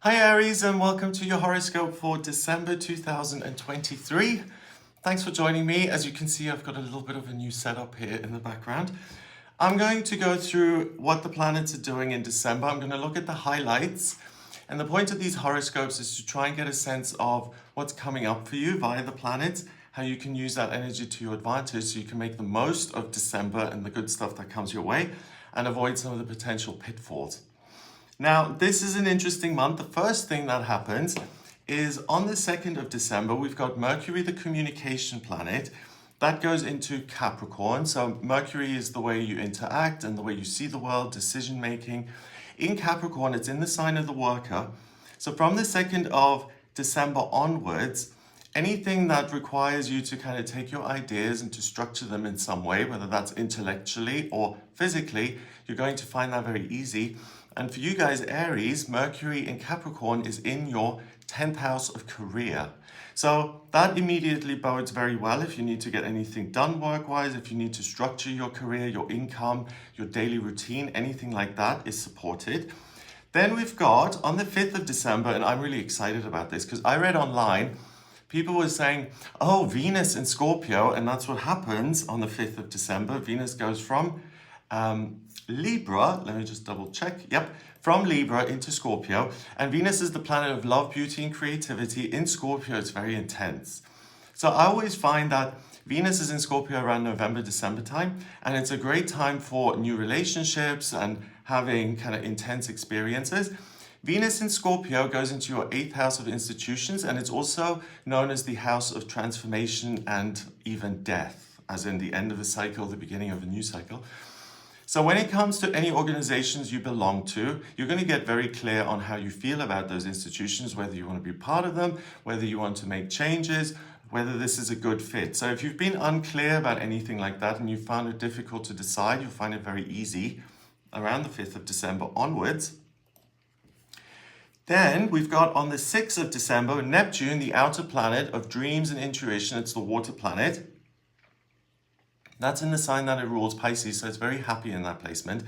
Hi Aries, and welcome to your horoscope for December 2023. Thanks for joining me. As you can see, I've got a little bit of a new setup here in the background. I'm going to go through what the planets are doing in December. I'm going to look at the highlights. And the point of these horoscopes is to try and get a sense of what's coming up for you via the planets, how you can use that energy to your advantage so you can make the most of December and the good stuff that comes your way and avoid some of the potential pitfalls. Now, this is an interesting month. The first thing that happens is on the 2nd of December, we've got Mercury, the communication planet, that goes into Capricorn. So Mercury is the way you interact and the way you see the world, decision making. In Capricorn, it's in the sign of the worker. So from the 2nd of December onwards, anything that requires you to kind of take your ideas and to structure them in some way, whether that's intellectually or physically, you're going to find that very easy. And for you guys, Aries, Mercury in Capricorn is in your 10th house of career. So that immediately bodes very well if you need to get anything done work-wise, if you need to structure your career, your income, your daily routine, anything like that is supported. Then we've got on the 5th of December, and I'm really excited about this because I read online, people were saying, oh, Venus in Scorpio, and that's what happens on the 5th of December. Venus goes from Libra, let me just double check. Yep, from Libra into Scorpio. And Venus is the planet of love, beauty, and creativity. In Scorpio, it's very intense. So I always find that Venus is in Scorpio around November, December time. And it's a great time for new relationships and having kind of intense experiences. Venus in Scorpio goes into your 8th house of institutions. And it's also known as the house of transformation and even death, as in the end of a cycle, the beginning of a new cycle. So when it comes to any organizations you belong to, you're going to get very clear on how you feel about those institutions, whether you want to be part of them, whether you want to make changes, whether this is a good fit. So if you've been unclear about anything like that and you found it difficult to decide, you'll find it very easy around the 5th of December onwards. Then we've got on the 6th of December, Neptune, the outer planet of dreams and intuition. It's the water planet. That's in the sign that it rules, Pisces, so it's very happy in that placement.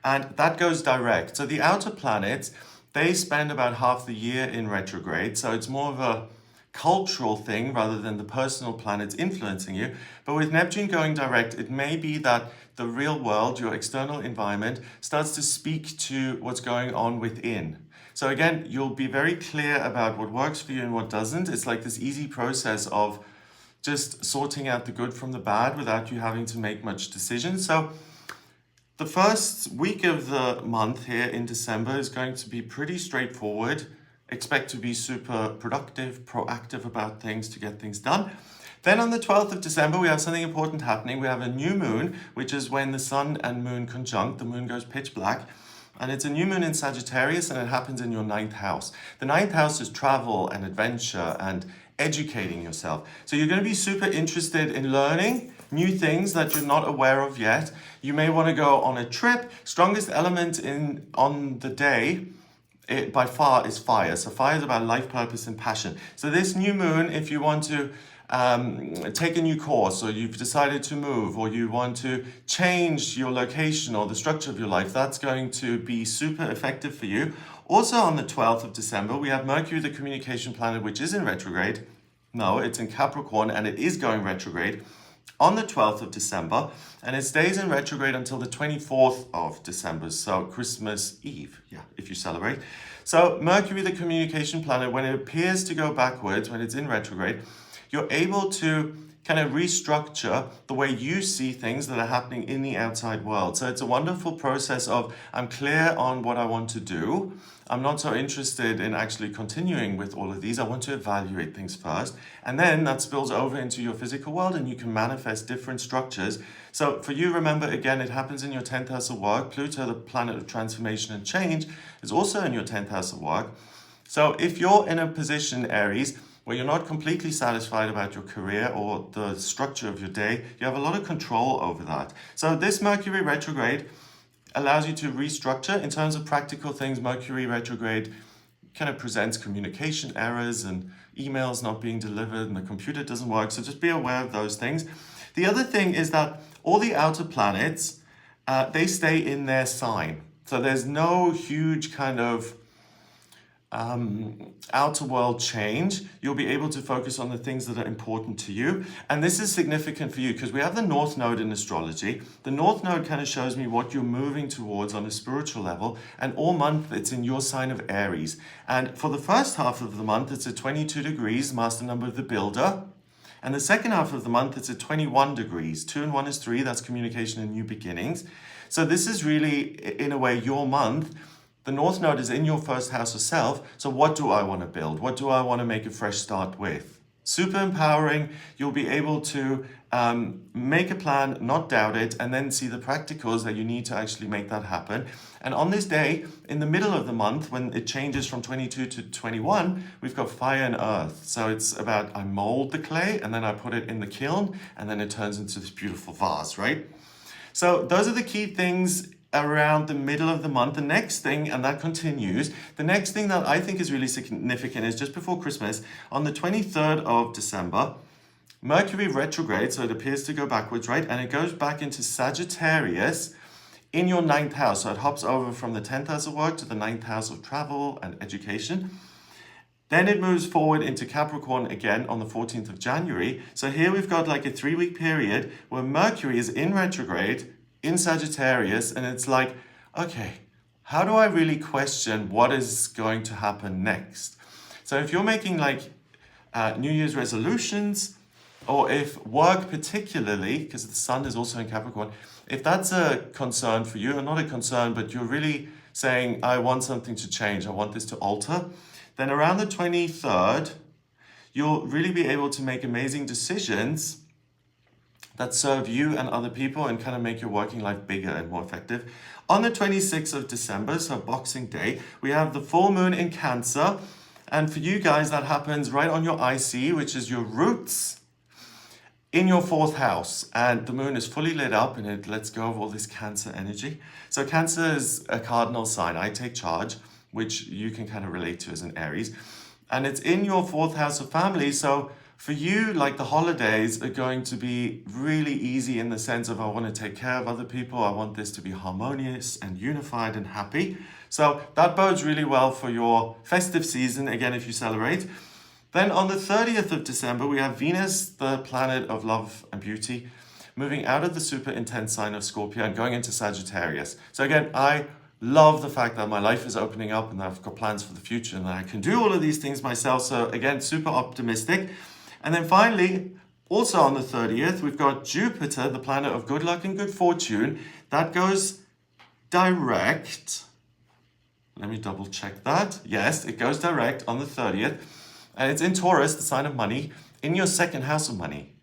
And that goes direct. So the outer planets, they spend about half the year in retrograde. So it's more of a cultural thing rather than the personal planets influencing you. But with Neptune going direct, it may be that the real world, your external environment, starts to speak to what's going on within. So again, you'll be very clear about what works for you and what doesn't. It's like this easy process of just sorting out the good from the bad without you having to make much decision. So the first week of the month here in December is going to be pretty straightforward. Expect to be super productive, proactive about things to get things done. Then on the 12th of December, we have something important happening. We have a new moon, which is when the sun and moon conjunct. The moon goes pitch black. And it's a new moon in Sagittarius, and it happens in your 9th house. The 9th house is travel and adventure and educating yourself. So you're going to be super interested in learning new things that you're not aware of yet. You may want to go on a trip. Strongest element on the day, by far, is fire. So fire is about life purpose and passion. So this new moon, if you want to take a new course, or you've decided to move, or you want to change your location or the structure of your life, that's going to be super effective for you. Also on the 12th of December, we have Mercury, the communication planet, which is in retrograde. No, it's in Capricorn, and it is going retrograde on the 12th of December, and it stays in retrograde until the 24th of December, so Christmas Eve, if you celebrate. So Mercury, the communication planet, when it appears to go backwards, when it's in retrograde, you're able to kind of restructure the way you see things that are happening in the outside world. So it's a wonderful process of, I'm clear on what I want to do. I'm not so interested in actually continuing with all of these. I want to evaluate things first. And then that spills over into your physical world and you can manifest different structures. So for you, remember, again, it happens in your 10th house of work. Pluto, the planet of transformation and change, is also in your 10th house of work. So if you're in a position, Aries, where you're not completely satisfied about your career or the structure of your day, you have a lot of control over that. So this Mercury retrograde allows you to restructure. In terms of practical things, Mercury retrograde kind of presents communication errors and emails not being delivered and the computer doesn't work. So just be aware of those things. The other thing is that all the outer planets, they stay in their sign. So there's no huge kind of outer world change, you'll be able to focus on the things that are important to you. And this is significant for you because we have the North Node in astrology. The North Node kind of shows me what you're moving towards on a spiritual level. And all month, it's in your sign of Aries. And for the first half of the month, it's at 22 degrees, master number of the builder. And the second half of the month, it's at 21 degrees. 2 and 1 is 3. That's communication and new beginnings. So this is really, in a way, your month. The North Node is in your first house of self. So what do I want to build? What do I want to make a fresh start with? Super empowering. You'll be able to make a plan, not doubt it, and then see the practicals that you need to actually make that happen. And on this day, in the middle of the month, when it changes from 22 to 21, we've got fire and earth. So it's about I mold the clay and then I put it in the kiln and then it turns into this beautiful vase, right? So those are the key things around the middle of the month. The next thing, and that continues, the next thing that I think is really significant is just before Christmas, on the 23rd of December, Mercury retrograde, so it appears to go backwards, right? And it goes back into Sagittarius in your 9th house. So it hops over from the 10th house of work to the 9th house of travel and education. Then it moves forward into Capricorn again on the 14th of January. So here we've got like a 3-week period where Mercury is in retrograde in Sagittarius, and it's like, okay, how do I really question what is going to happen next? So if you're making like New Year's resolutions, or if work particularly, because the sun is also in Capricorn, if that's a concern for you, or not a concern, but you're really saying, I want something to change, I want this to alter, then around the 23rd, you'll really be able to make amazing decisions that serve you and other people and kind of make your working life bigger and more effective. On the 26th of December, so Boxing Day, we have the full moon in Cancer. And for you guys, that happens right on your IC, which is your roots, in your 4th house. And the moon is fully lit up and it lets go of all this Cancer energy. So Cancer is a cardinal sign. I take charge, which you can kind of relate to as an Aries. And it's in your 4th house of family. So for you, like the holidays are going to be really easy in the sense of I want to take care of other people. I want this to be harmonious and unified and happy. So that bodes really well for your festive season, again, if you celebrate. Then on the 30th of December, we have Venus, the planet of love and beauty, moving out of the super intense sign of Scorpio and going into Sagittarius. So again, I love the fact that my life is opening up and that I've got plans for the future and that I can do all of these things myself. So again, super optimistic. And then finally, also on the 30th, we've got Jupiter, the planet of good luck and good fortune. That goes direct. Let me double check that. Yes, it goes direct on the 30th. And it's in Taurus, the sign of money, in your 2nd house of money.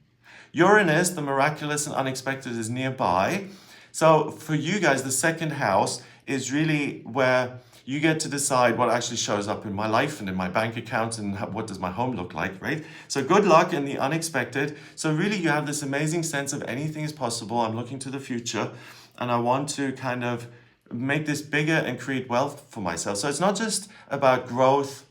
Uranus, the miraculous and unexpected, is nearby. So for you guys, the 2nd house is really where you get to decide what actually shows up in my life and in my bank account and what does my home look like, right? So good luck in the unexpected. So really you have this amazing sense of anything is possible. I'm looking to the future and I want to kind of make this bigger and create wealth for myself. So it's not just about growth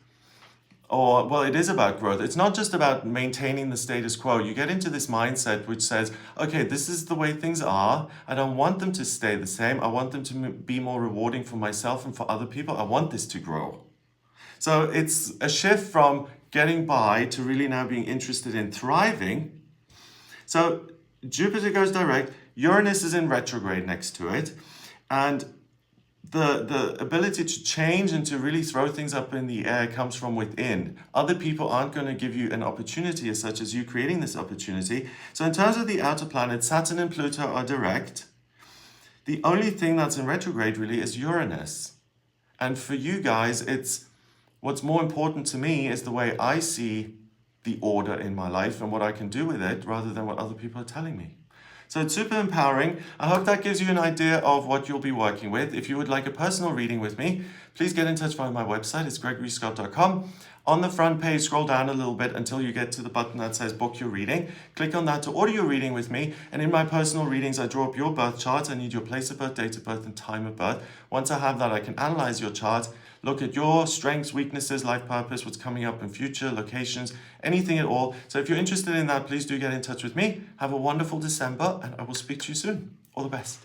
it is about growth. It's not just about maintaining the status quo. You get into this mindset which says, okay, this is the way things are. I don't want them to stay the same. I want them to be more rewarding for myself and for other people. I want this to grow. So it's a shift from getting by to really now being interested in thriving. So Jupiter goes direct. Uranus is in retrograde next to it. And the ability to change and to really throw things up in the air comes from within. Other people aren't going to give you an opportunity as such as you creating this opportunity. So in terms of the outer planets, Saturn and Pluto are direct. The only thing that's in retrograde really is Uranus. And for you guys, it's what's more important to me is the way I see the order in my life and what I can do with it rather than what other people are telling me. So it's super empowering. I hope that gives you an idea of what you'll be working with. If you would like a personal reading with me, please get in touch via my website. It's gregoryscott.com. On the front page, scroll down a little bit until you get to the button that says book your reading. Click on that to order your reading with me. And in my personal readings, I draw up your birth chart. I need your place of birth, date of birth, and time of birth. Once I have that, I can analyze your chart, look at your strengths, weaknesses, life purpose, what's coming up in future, locations, anything at all. So if you're interested in that, please do get in touch with me. Have a wonderful December, and I will speak to you soon. All the best.